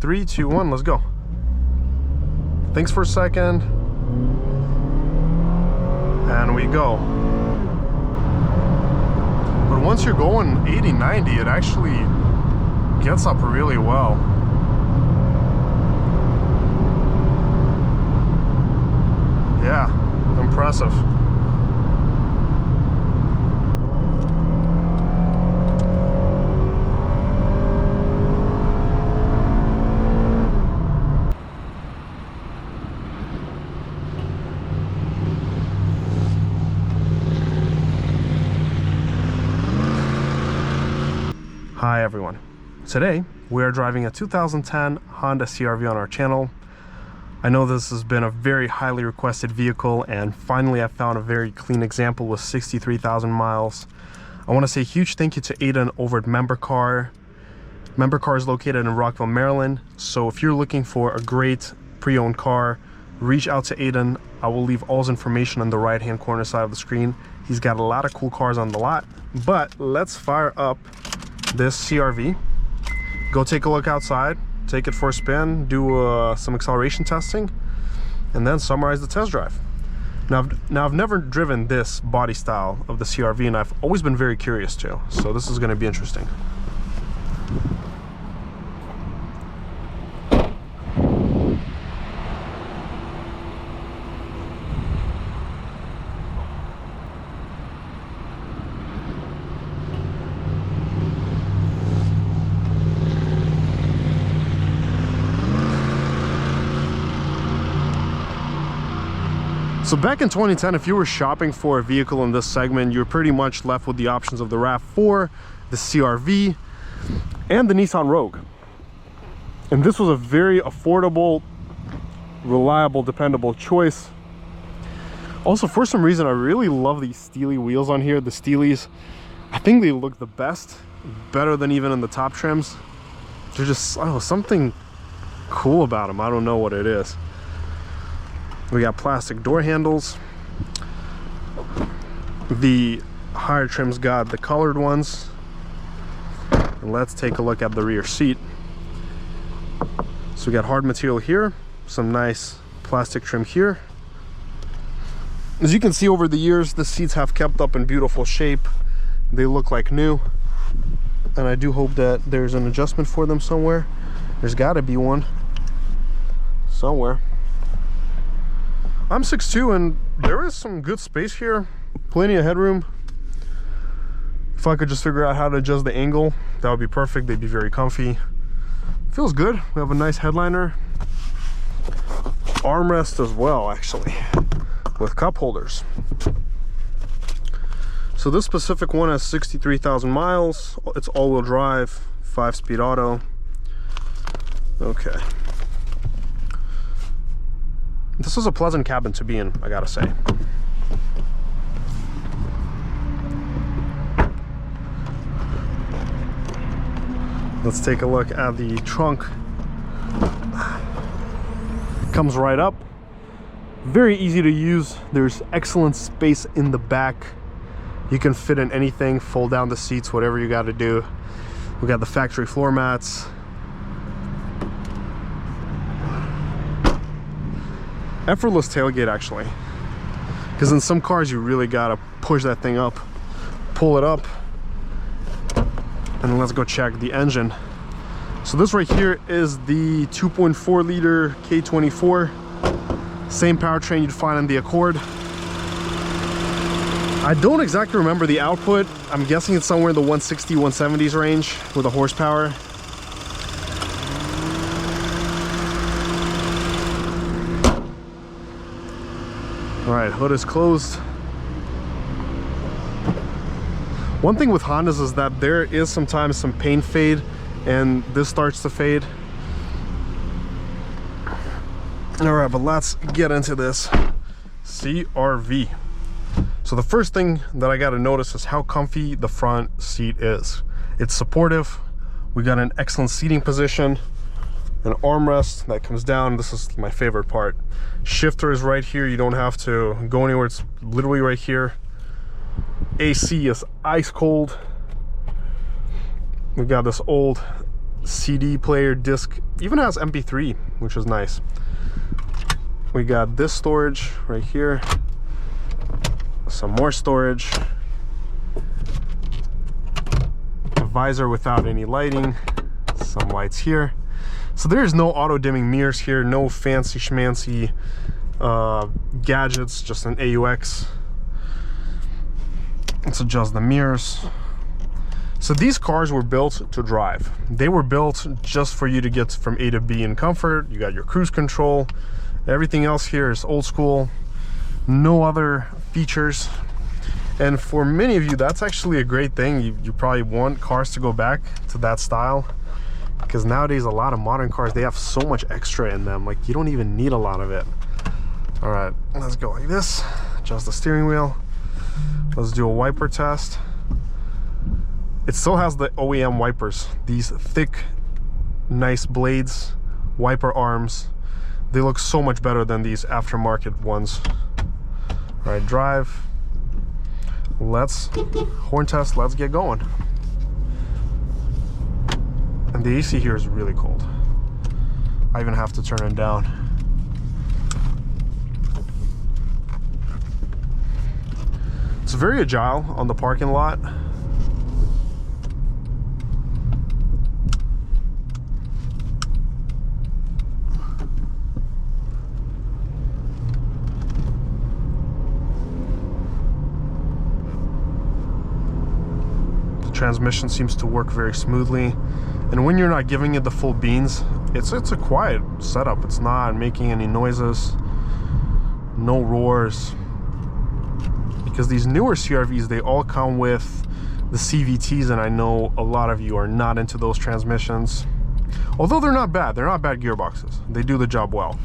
3, 2, 1, let's go. Thanks for a second. And we go. But once you're going 80, 90, it actually gets up really well. Yeah, impressive. Hi everyone. Today we are driving a 2010 Honda CR-V on our channel. I know this has been a very highly requested vehicle, and finally I found a very clean example with 63,000 miles. I want to say a huge thank you to Aidan over at MemberCar. MemberCar is located in Rockville, Maryland, so if you're looking for a great pre-owned car, reach out to Aidan. I will leave all his information on the right hand corner side of the screen. He's got a lot of cool cars on the lot, but let's fire up this CR-V, go take a look outside, take it for a spin, do some acceleration testing, and then summarize the test drive. Now I've never driven this body style of the CR-V, and I've always been very curious too, so this is going to be interesting. So back in 2010, if you were shopping for a vehicle in this segment, you're pretty much left with the options of the RAV4, the CR-V, and the Nissan Rogue. And this was a very affordable, reliable, dependable choice. Also, for some reason, I really love these steely wheels on here. The steelies, I think they look the best, better than even in the top trims. They're just, I don't know, something cool about them. I don't know what it is. We got plastic door handles. The higher trims got the colored ones. And let's take a look at the rear seat. So we got hard material here, some nice plastic trim here. As you can see, over the years, the seats have kept up in beautiful shape. They look like new. And I do hope that there's an adjustment for them somewhere. There's got to be one somewhere. I'm 6'2", and there is some good space here, plenty of headroom. If I could just figure out how to adjust the angle, that would be perfect. They'd be very comfy. Feels good. We have a nice headliner, armrest as well, actually, with cup holders. So this specific one has 63,000 miles. It's all-wheel drive, 5-speed auto. Okay. This is a pleasant cabin to be in, I gotta say. Let's take a look at the trunk. Comes right up. Very easy to use. There's excellent space in the back. You can fit in anything, fold down the seats, whatever you gotta do. We got the factory floor mats. Effortless tailgate, actually, because in some cars you really gotta push that thing up, pull it up. And let's go check the engine. So this right here is the 2.4 liter K24, same powertrain you'd find in the Accord. I don't exactly remember the output. I'm guessing it's somewhere in the 160, 170s range with the horsepower. All right, hood is closed. One thing with Hondas is that there is sometimes some paint fade, and this starts to fade. All right, but let's get into this CR-V. So the first thing that I got to notice is how comfy the front seat is. It's supportive. We got an excellent seating position, an armrest that comes down. This is my favorite part. Shifter is right here. You don't have to go anywhere. It's literally right here. AC is ice cold. We've got this old CD player, disc, even has MP3, which is nice. We got this storage right here, some more storage, a visor without any lighting, some lights here. So there is no auto dimming mirrors here, no fancy schmancy gadgets, just an AUX. Let's adjust the mirrors. So these cars were built to drive. They were built just for you to get from A to B in comfort. You got your cruise control. Everything else here is old school, no other features. And for many of you, that's actually a great thing. You probably want cars to go back to that style, because nowadays a lot of modern cars, they have so much extra in them, like you don't even need a lot of it. All right, let's go like this. Adjust the steering wheel. Let's do a wiper test. It still has the OEM wipers, these thick, nice blades, wiper arms. They look so much better than these aftermarket ones. All right, drive. Let's horn test, let's get going. And the AC here is really cold. I even have to turn it down. It's very agile on the parking lot. Transmission seems to work very smoothly, and when you're not giving it the full beans, it's a quiet setup. It's not making any noises, no roars, because these newer CR-Vs, they all come with the CVTs, and I know a lot of you are not into those transmissions, although they're not bad gearboxes. They do the job well.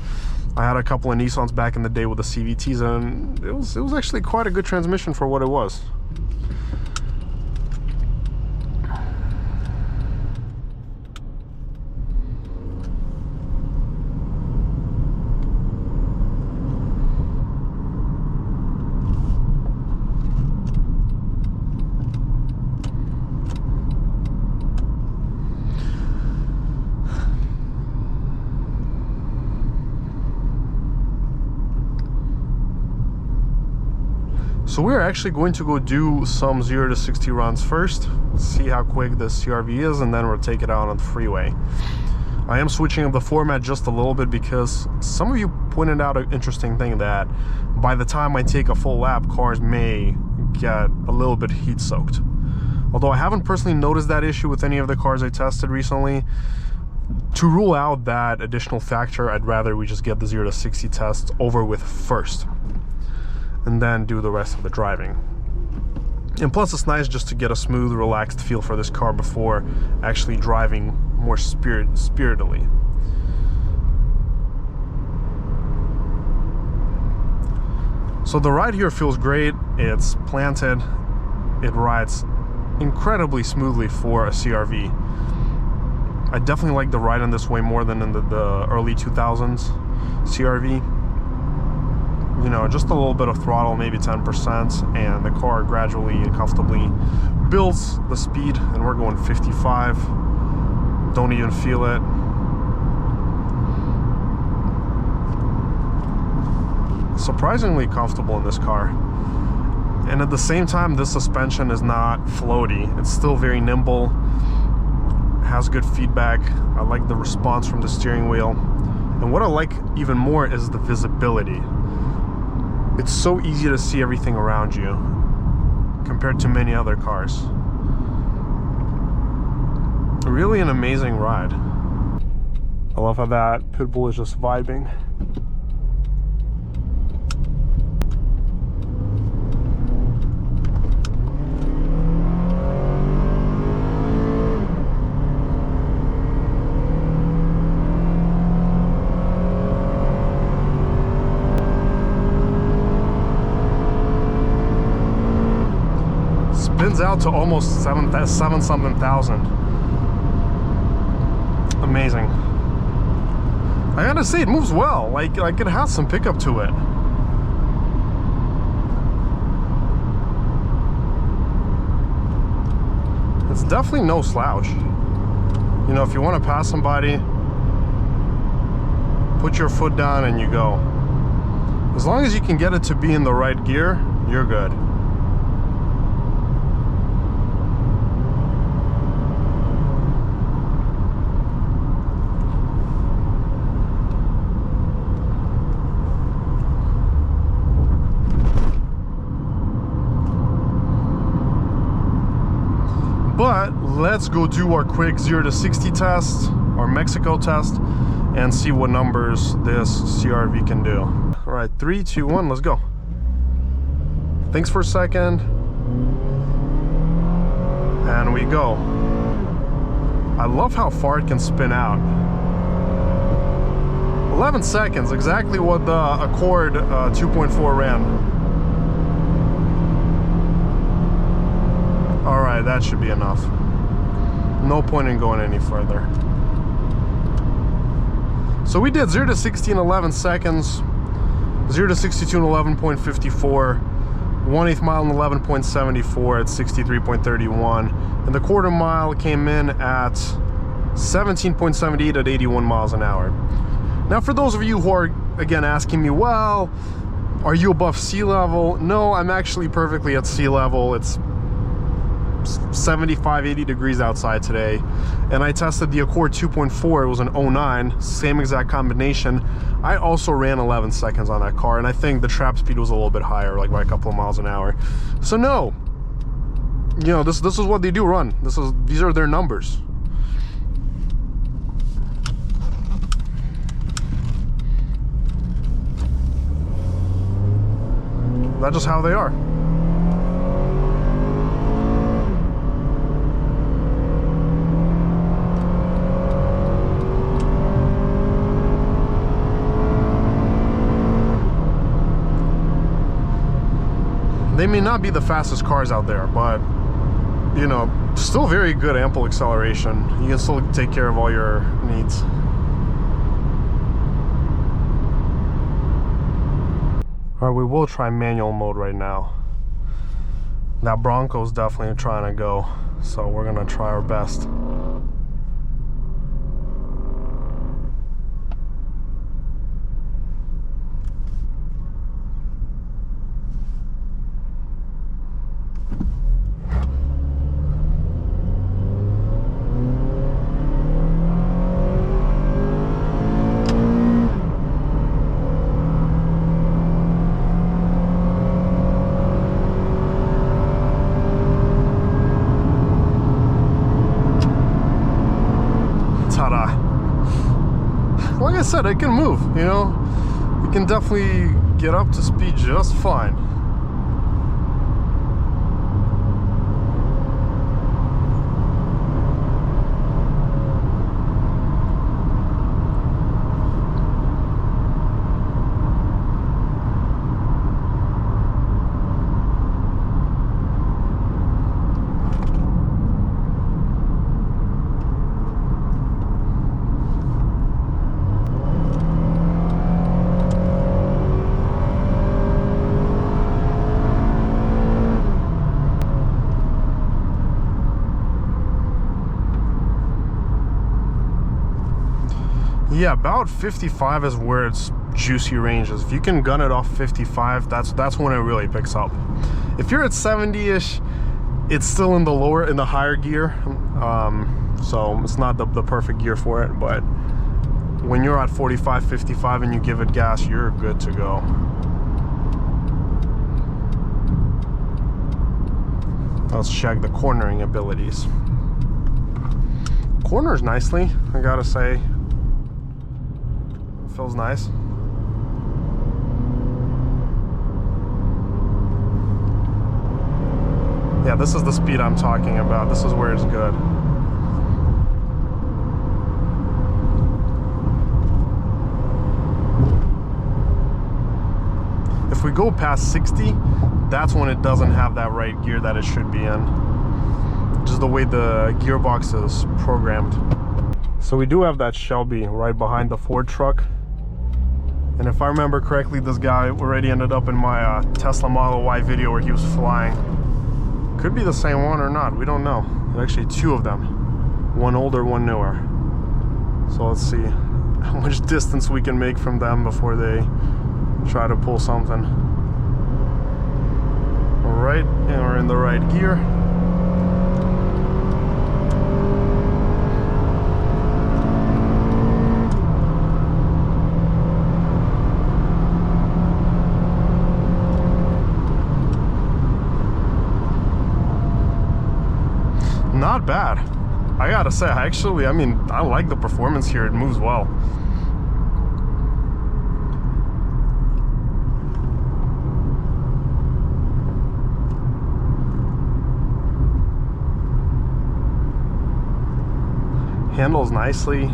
I had a couple of Nissans back in the day with the CVTs, and it was actually quite a good transmission for what it was. So we're actually going to go do some 0 to 60 runs first, see how quick this CR-V is, and then we'll take it out on the freeway. I am switching up the format just a little bit because some of you pointed out an interesting thing, that by the time I take a full lap, cars may get a little bit heat soaked. Although I haven't personally noticed that issue with any of the cars I tested recently. To rule out that additional factor, I'd rather we just get the 0 to 60 test over with first, and then do the rest of the driving. And plus, it's nice just to get a smooth, relaxed feel for this car before actually driving more spiritedly. So the ride here feels great. It's planted. It rides incredibly smoothly for a CR-V. I definitely like the ride on this way more than in the early 2000s CR-V. You know, just a little bit of throttle, maybe 10%, and the car gradually and comfortably builds the speed, and we're going 55. Don't even feel it. Surprisingly comfortable in this car. And at the same time, this suspension is not floaty. It's still very nimble, has good feedback. I like the response from the steering wheel. And what I like even more is the visibility. It's so easy to see everything around you compared to many other cars. Really an amazing ride. I love how that Pitbull is just vibing. Spins out to almost 7-something thousand. Amazing. I gotta say, it moves well. Like it has some pickup to it. It's definitely no slouch. You know, if you want to pass somebody, put your foot down and you go. As long as you can get it to be in the right gear, you're good. But let's go do our quick 0 to 60 test, our Mexico test, and see what numbers this CR-V can do. All right, 3, 2, 1, let's go. Thanks for a second. And we go. I love how far it can spin out. 11 seconds, exactly what the Accord 2.4 ran. All right, that should be enough. No point in going any further. So we did 0 to 60 in 11 seconds, 0 to 62 in 11.54, 1/8 mile in 11.74 at 63.31, and the quarter mile came in at 17.78 at 81 miles an hour. Now, for those of you who are, again, asking me, well, are you above sea level? No, I'm actually perfectly at sea level. It's 75, 80 degrees outside today, and I tested the Accord 2.4. It was an 09, same exact combination. I also ran 11 seconds on that car, and I think the trap speed was a little bit higher, like by a couple of miles an hour. So no, you know, this is what they do run. These are their numbers. That's just how they are. They may not be the fastest cars out there, but, you know, still very good, ample acceleration. You can still take care of all your needs. All right, we will try manual mode right now. That Bronco's definitely trying to go, so we're gonna try our best. Like I said, it can move, you know, it can definitely get up to speed just fine. Yeah, about 55 is where its juicy range is. If you can gun it off 55, that's when it really picks up. If you're at 70-ish, it's still in the higher gear, so it's not the perfect gear for it. But when you're at 45, 55 and you give it gas, you're good to go. Let's check the cornering abilities. Corners nicely, I gotta say. Feels nice. Yeah, this is the speed I'm talking about. This is where it's good. If we go past 60, that's when it doesn't have that right gear that it should be in. Just the way the gearbox is programmed. So we do have that Shelby right behind the Ford truck. And if I remember correctly, this guy already ended up in my Tesla Model Y video where he was flying. Could be the same one or not, we don't know. There's actually two of them. one older, one newer. So let's see how much distance we can make from them before they try to pull something. All right, and we're in the right gear. Not bad. I gotta say, I mean, I like the performance here. It moves well. Handles nicely.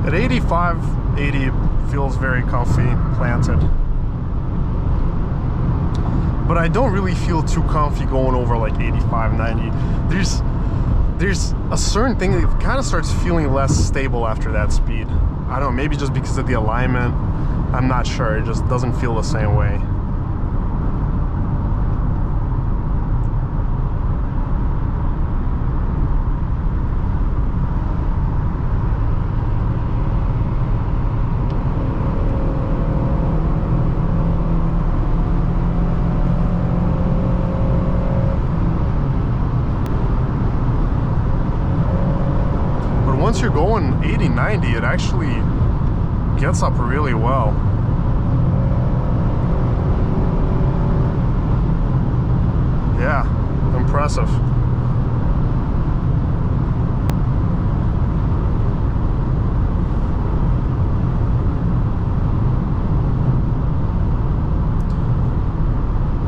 At 85, 80 feels very comfy, planted. But I don't really feel too comfy going over like 85, 90. There's a certain thing that kind of starts feeling less stable after that speed. I don't know, maybe just because of the alignment. I'm not sure, it just doesn't feel the same way. Once you're going 80, 90, it actually gets up really well. Yeah, impressive.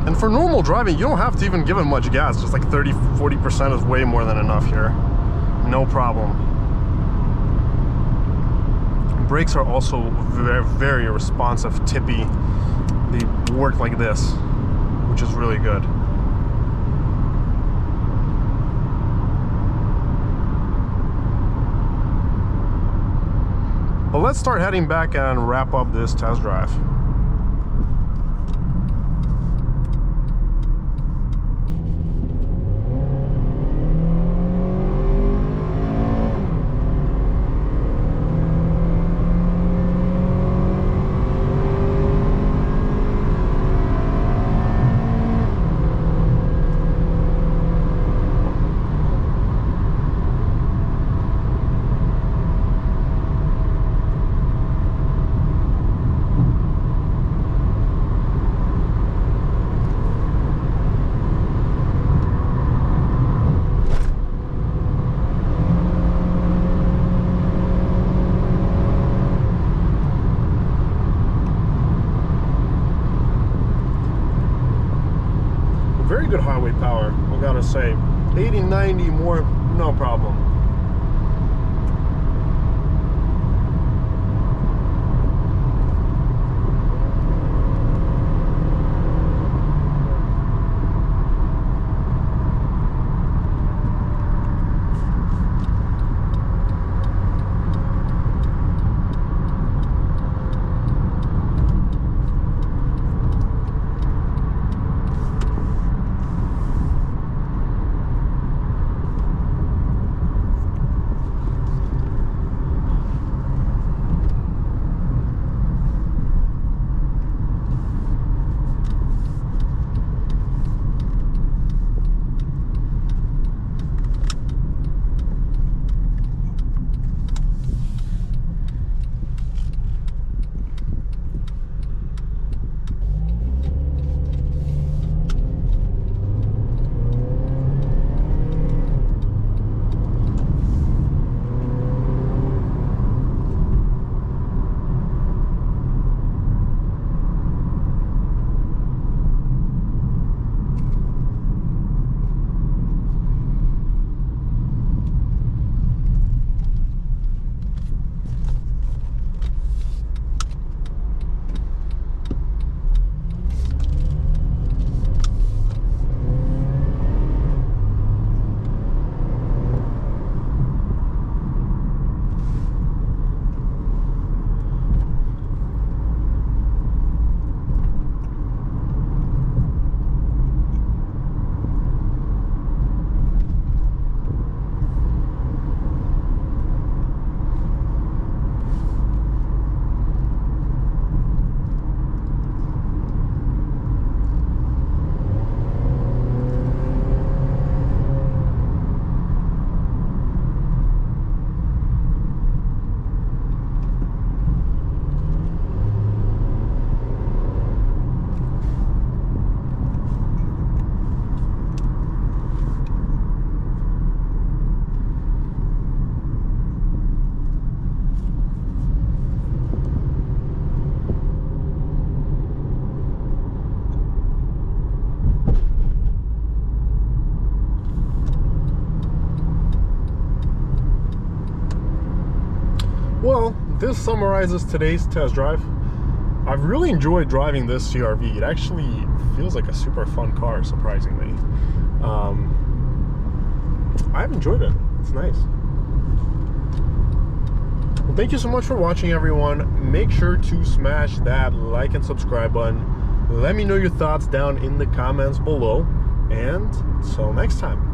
And for normal driving, you don't have to even give it much gas. Just like 30-40% is way more than enough here. No problem. Brakes are also very, very responsive, tippy. They work like this, which is really good. But let's start heading back and wrap up this test drive. Very good highway power, I gotta say. 80, 90 more, no problem. this summarizes today's test drive. I've really enjoyed driving this CR-V. It actually feels like a super fun car, surprisingly. I've enjoyed it. It's nice. Well, thank you so much for watching, everyone. Make sure to smash that like and subscribe button. Let me know your thoughts down in the comments below. And until next time.